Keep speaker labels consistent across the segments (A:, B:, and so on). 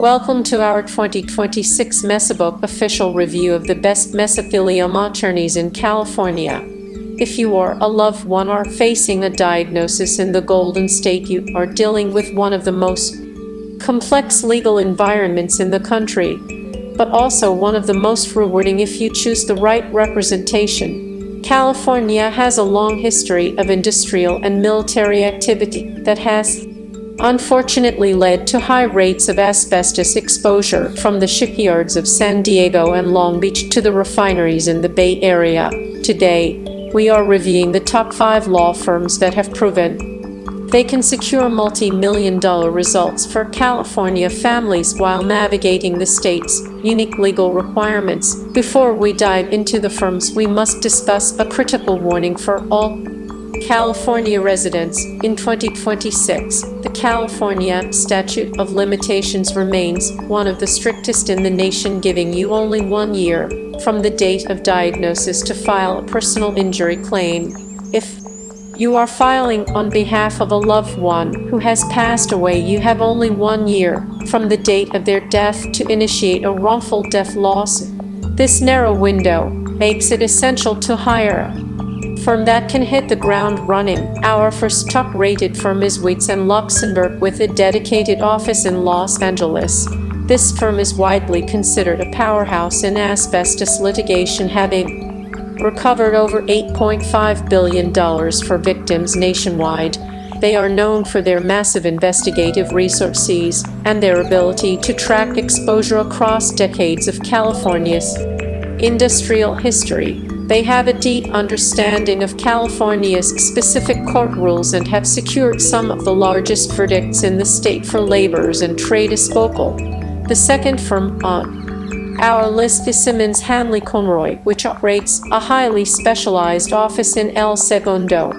A: Welcome to our 2026 Mesobook official review of the best mesothelioma attorneys in California. If you or a loved one are facing a diagnosis in the Golden State, you are dealing with one of the most complex legal environments in the country, but also one of the most rewarding if you choose the right representation. California has a long history of industrial and military activity that has unfortunately led to high rates of asbestos exposure from the shipyards of San Diego and Long Beach to the refineries in the Bay Area. Today, we are reviewing the top 5 law firms that have proven they can secure multi-million-dollar results for California families while navigating the state's unique legal requirements. Before we dive into the firms, we must discuss a critical warning for all California residents. In 2026, the California statute of limitations remains one of the strictest in the nation, giving you only 1 year from the date of diagnosis to file a personal injury claim. If you are filing on behalf of a loved one who has passed away, you have only 1 year from the date of their death to initiate a wrongful death lawsuit. This narrow window makes it essential to hire a firm that can hit the ground running. Our first top-rated firm is Weitz & Luxenberg, with a dedicated office in Los Angeles. This firm is widely considered a powerhouse in asbestos litigation, having recovered over $8.5 billion for victims nationwide. They are known for their massive investigative resources and their ability to track exposure across decades of California's industrial history. They have a deep understanding of California's specific court rules and have secured some of the largest verdicts in the state for laborers and trade is vocal. The second firm on our list is Simmons Hanley Conroy, which operates a highly specialized office in El Segundo.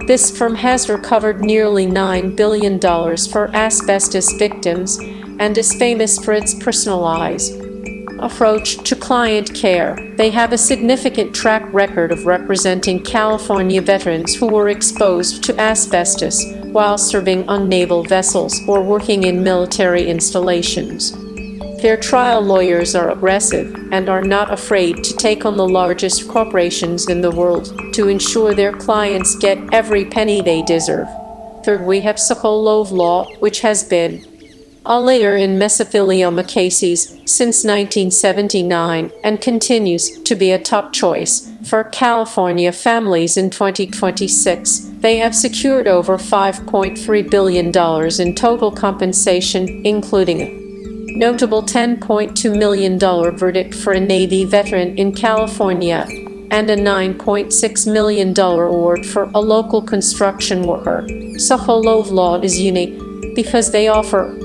A: This firm has recovered nearly $9 billion for asbestos victims and is famous for its personalized approach to client care. They have a significant track record of representing California veterans who were exposed to asbestos while serving on naval vessels or working in military installations. Their trial lawyers are aggressive and are not afraid to take on the largest corporations in the world to ensure their clients get every penny they deserve. Third, we have Sokolov Law, which has been a leader in mesothelioma cases since 1979 and continues to be a top choice for California families. In 2026, they have secured over $5.3 billion in total compensation, including a notable $10.2 million verdict for a Navy veteran in California and a $9.6 million award for a local construction worker. Sokolov Law is unique because they offer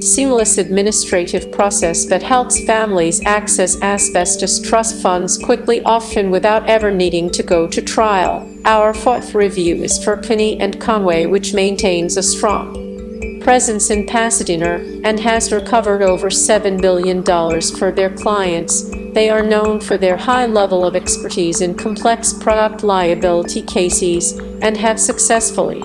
A: seamless administrative process that helps families access asbestos trust funds quickly, often without ever needing to go to trial. Our fourth review is for Kinney & Conway, which maintains a strong presence in Pasadena and has recovered over $7 billion for their clients. They are known for their high level of expertise in complex product liability cases and have successfully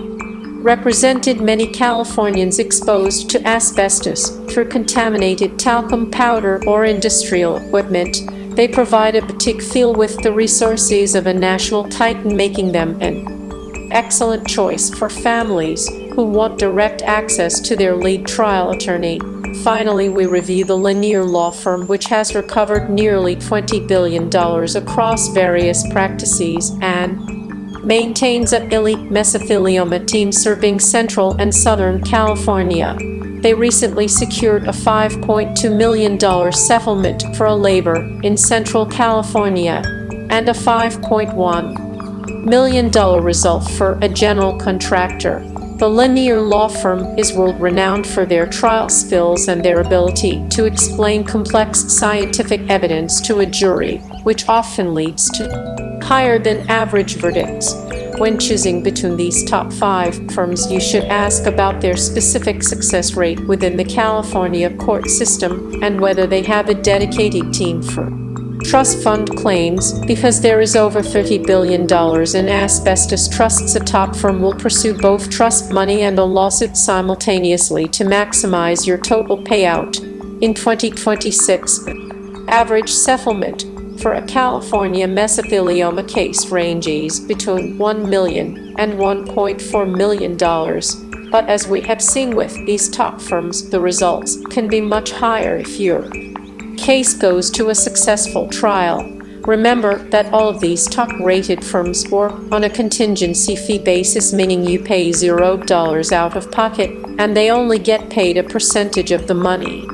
A: represented many Californians exposed to asbestos through contaminated talcum powder or industrial equipment. They provide a boutique feel with the resources of a national titan, making them an excellent choice for families who want direct access to their lead trial attorney. Finally, we review the Lanier Law Firm, which has recovered nearly $20 billion across various practices and maintains an elite mesothelioma team serving Central and Southern California. They recently secured a $5.2 million settlement for a labor in Central California and a $5.1 million result for a general contractor. The Lanier Law Firm is world-renowned for their trial skills and their ability to explain complex scientific evidence to a jury, which often leads to higher than average verdicts. When choosing between these top 5 firms, you should ask about their specific success rate within the California court system and whether they have a dedicated team for trust fund claims. Because there is over $30 billion in asbestos trusts, a top firm will pursue both trust money and a lawsuit simultaneously to maximize your total payout. in 2026. Average settlement for a California mesothelioma case ranges between $1 million and $1.4 million. But as we have seen with these top firms, the results can be much higher if your case goes to a successful trial. Remember that all of these top-rated firms work on a contingency fee basis, meaning you pay $0 out of pocket, and they only get paid a percentage of the money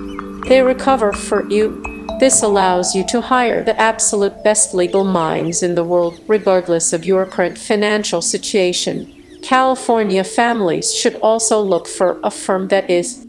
A: they recover for you. This allows you to hire the absolute best legal minds in the world, regardless of your current financial situation. California families should also look for a firm that is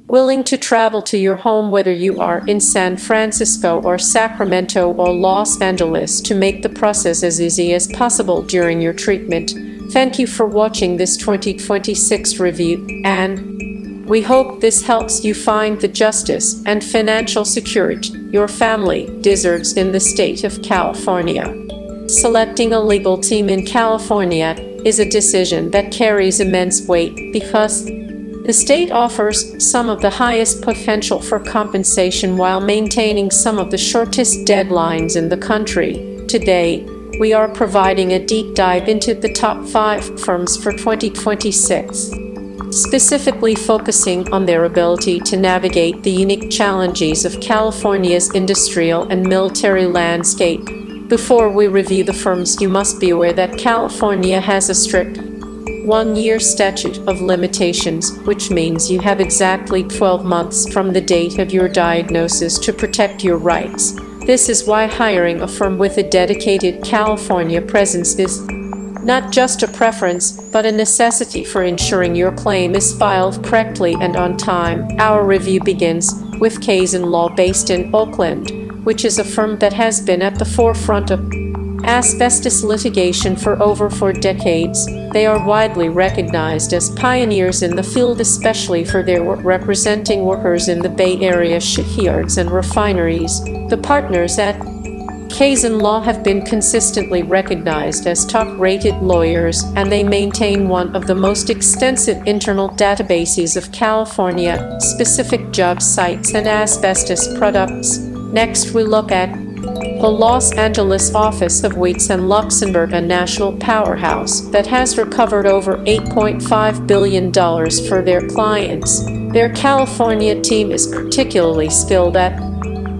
A: willing to travel to your home, whether you are in San Francisco or Sacramento or Los Angeles, to make the process as easy as possible during your treatment. Thank you for watching this 2026 review, and we hope this helps you find the justice and financial security your family deserves in the state of California. Selecting a legal team in California is a decision that carries immense weight because the state offers some of the highest potential for compensation while maintaining some of the shortest deadlines in the country. Today, we are providing a deep dive into the top 5 firms for 2026, specifically focusing on their ability to navigate the unique challenges of California's industrial and military landscape. Before we review the firms, you must be aware that California has a strict 1-year statute of limitations, which means you have exactly 12 months from the date of your diagnosis to protect your rights. This is why hiring a firm with a dedicated California presence is not just a preference, but a necessity for ensuring your claim is filed correctly and on time. Our review begins with Case & Law, based in Oakland, which is a firm that has been at the forefront of asbestos litigation for over 4 decades. They are widely recognized as pioneers in the field, especially for their work representing workers in the Bay Area shipyards and refineries. The partners at Case & Law have been consistently recognized as top-rated lawyers, and they maintain one of the most extensive internal databases of California-specific job sites and asbestos products. Next, we look at the Los Angeles office of Weitz & Luxenberg, a national powerhouse that has recovered over $8.5 billion for their clients. Their California team is particularly skilled at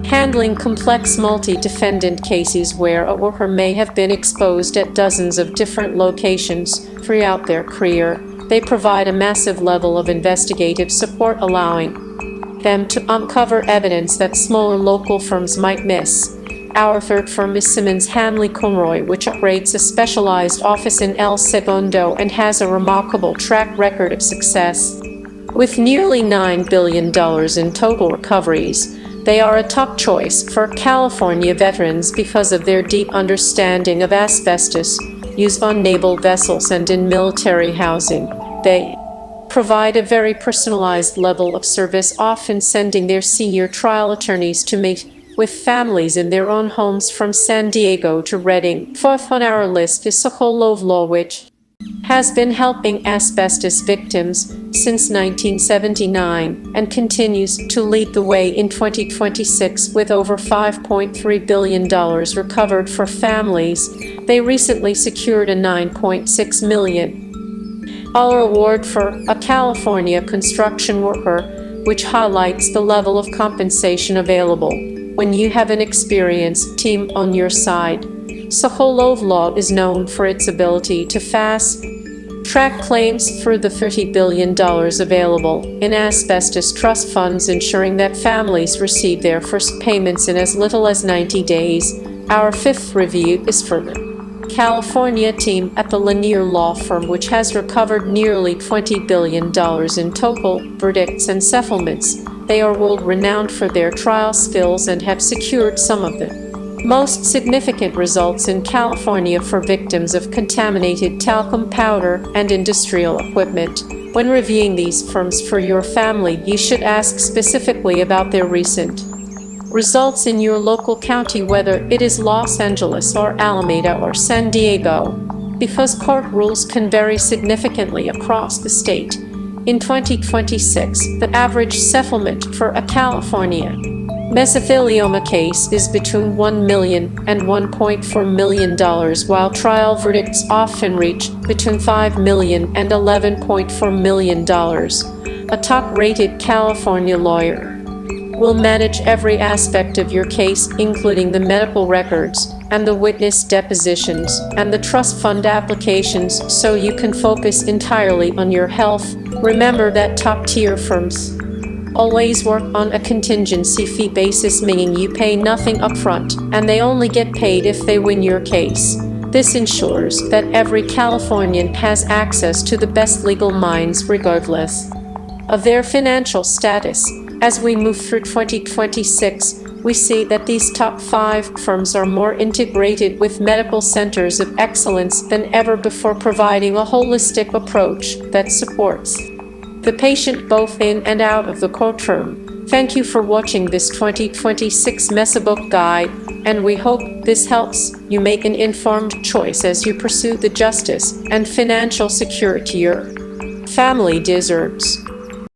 A: handling complex multi-defendant cases where a worker may have been exposed at dozens of different locations throughout their career. They provide a massive level of investigative support, allowing them to uncover evidence that smaller local firms might miss. Our third firm is Simmons Hanley Conroy, which operates a specialized office in El Segundo and has a remarkable track record of success. With nearly $9 billion in total recoveries, they are a top choice for California veterans because of their deep understanding of asbestos use on naval vessels and in military housing. They provide a very personalized level of service, often sending their senior trial attorneys to meet with families in their own homes from San Diego to Redding. Fourth on our list is Sokolov Law, which has been helping asbestos victims since 1979 and continues to lead the way in 2026 with over $5.3 billion recovered for families. They recently secured a $9.6 million award for a California construction worker, which highlights the level of compensation available when you have an experienced team on your side. Sokolov Law is known for its ability to fast-track claims for the $30 billion available in asbestos trust funds, ensuring that families receive their first payments in as little as 90 days. Our fifth review is for the California team at the Lanier Law Firm, which has recovered nearly $20 billion in total verdicts and settlements. They are world-renowned for their trial skills and have secured some of the most significant results in California for victims of contaminated talcum powder and industrial equipment. When reviewing these firms for your family, you should ask specifically about their recent results in your local county, whether it is Los Angeles or Alameda or San Diego, because court rules can vary significantly across the state. In 2026, the average settlement for a California mesothelioma case is between $1 million and $1.4 million, while trial verdicts often reach between $5 million and $11.4 million. A top-rated California lawyer will manage every aspect of your case, including the medical records and the witness depositions and the trust fund applications, so you can focus entirely on your health. Remember that top-tier firms always work on a contingency fee basis, meaning you pay nothing upfront, and they only get paid if they win your case. This ensures that every Californian has access to the best legal minds regardless of their financial status. As we move through 2026, we see that these top 5 firms are more integrated with medical centers of excellence than ever before, providing a holistic approach that supports the patient both in and out of the courtroom. Thank you for watching this 2026 Mesobook guide, and we hope this helps you make an informed choice as you pursue the justice and financial security your family deserves.